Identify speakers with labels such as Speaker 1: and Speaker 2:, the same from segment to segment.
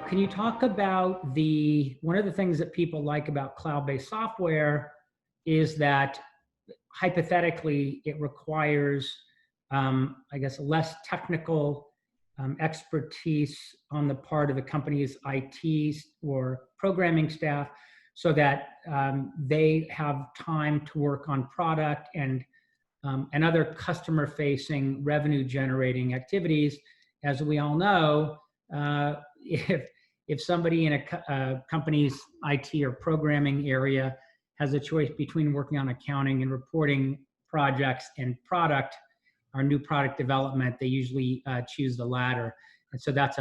Speaker 1: Can you talk about one of the things that people like about cloud-based software is that hypothetically it requires, I guess, less technical expertise on the part of the company's IT or programming staff, so that they have time to work on product and other customer-facing, revenue-generating activities. As we all know, if somebody in a company's IT or programming area has a choice between working on accounting and reporting projects and product or new product development, they usually choose the latter. And so that's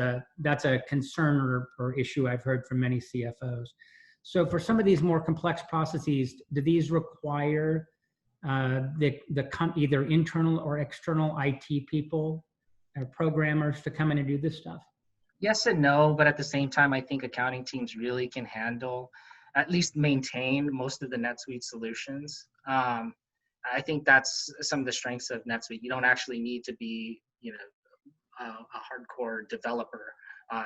Speaker 1: a concern or issue I've heard from many CFOs. So for some of these more complex processes, do these require either internal or external IT people or programmers to come in and do this stuff?
Speaker 2: Yes and no, but at the same time, I think accounting teams really can handle, at least maintain most of the NetSuite solutions. I think that's some of the strengths of NetSuite. You don't actually need to be, a hardcore developer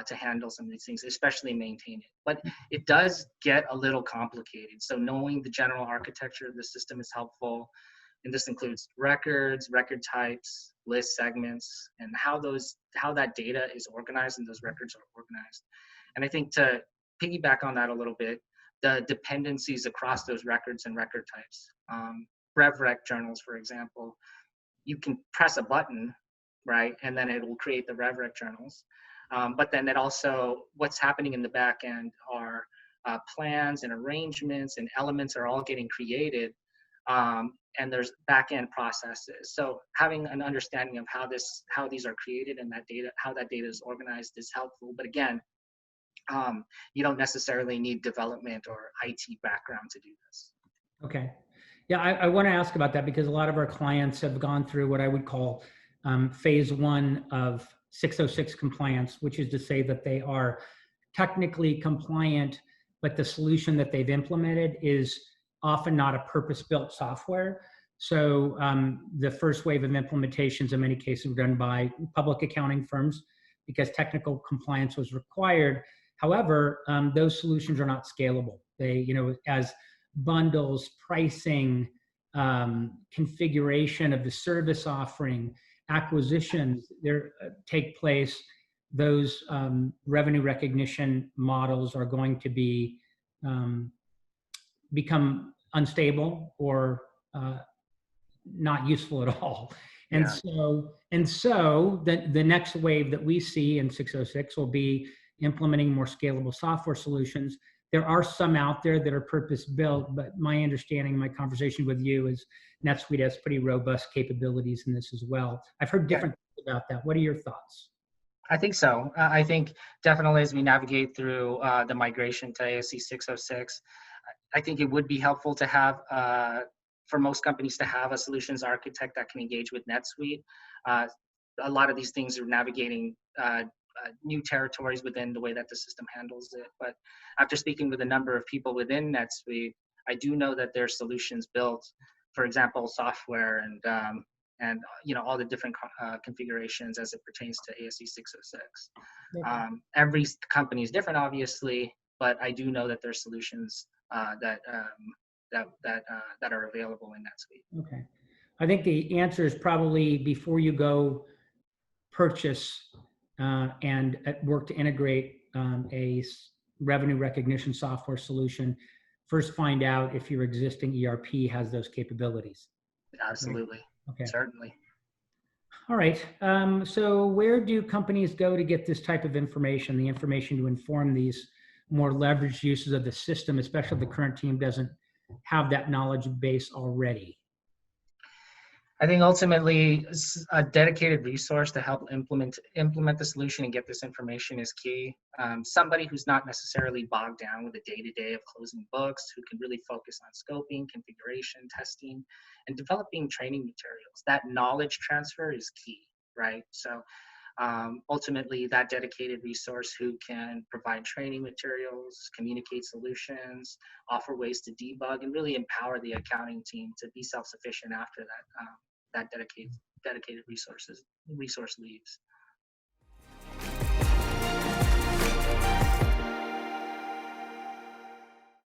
Speaker 2: to handle some of these things, especially maintain it. But it does get a little complicated. So knowing the general architecture of the system is helpful. And this includes records, record types, list segments, and how that data is organized and those records are organized. And I think to piggyback on that a little bit, the dependencies across those records and record types. RevRec journals, for example, you can press a button, right, and then it will create the RevRec journals. But then it also, what's happening in the back end are plans and arrangements and elements are all getting created. And there's back-end processes. So having an understanding of how these are created and how that data is organized is helpful. But again, you don't necessarily need development or IT background to do this.
Speaker 1: Okay. Yeah, I want to ask about that because a lot of our clients have gone through what I would call phase one of 606 compliance, which is to say that they are technically compliant, but the solution that they've implemented is often not a purpose-built software. So the first wave of implementations in many cases were done by public accounting firms because technical compliance was required. However, those solutions are not scalable. They, as bundles, pricing, configuration of the service offering, acquisitions take place, those revenue recognition models are going to be become unstable or not useful at all. And so the next wave that we see in 606 will be implementing more scalable software solutions. There are some out there that are purpose-built, but my understanding, my conversation with you is NetSuite has pretty robust capabilities in this as well. I've heard different things about that. What are your thoughts?
Speaker 2: I think so. I think definitely as we navigate through the migration to ASC 606, I think it would be helpful to have, for most companies, to have a solutions architect that can engage with NetSuite. A lot of these things are navigating new territories within the way that the system handles it. But after speaking with a number of people within NetSuite, I do know that their solutions built, for example, software and all the different configurations as it pertains to ASC 606. Every company is different, obviously, but I do know that there's solutions that are available in NetSuite.
Speaker 1: Okay, I think the answer is probably before you go purchase and work to integrate a revenue recognition software solution, first find out if your existing ERP has those capabilities.
Speaker 2: Absolutely.
Speaker 1: Right? Okay.
Speaker 2: Certainly.
Speaker 1: All right. So where do companies go to get this type of information, the information to inform these more leveraged uses of the system, especially if the current team doesn't have that knowledge base already?
Speaker 2: I think ultimately a dedicated resource to help implement the solution and get this information is key. Somebody who's not necessarily bogged down with the day-to-day of closing books, who can really focus on scoping, configuration, testing, and developing training materials. That knowledge transfer is key, right? So Ultimately, that dedicated resource who can provide training materials, communicate solutions, offer ways to debug, and really empower the accounting team to be self-sufficient after that that dedicated resource leaves.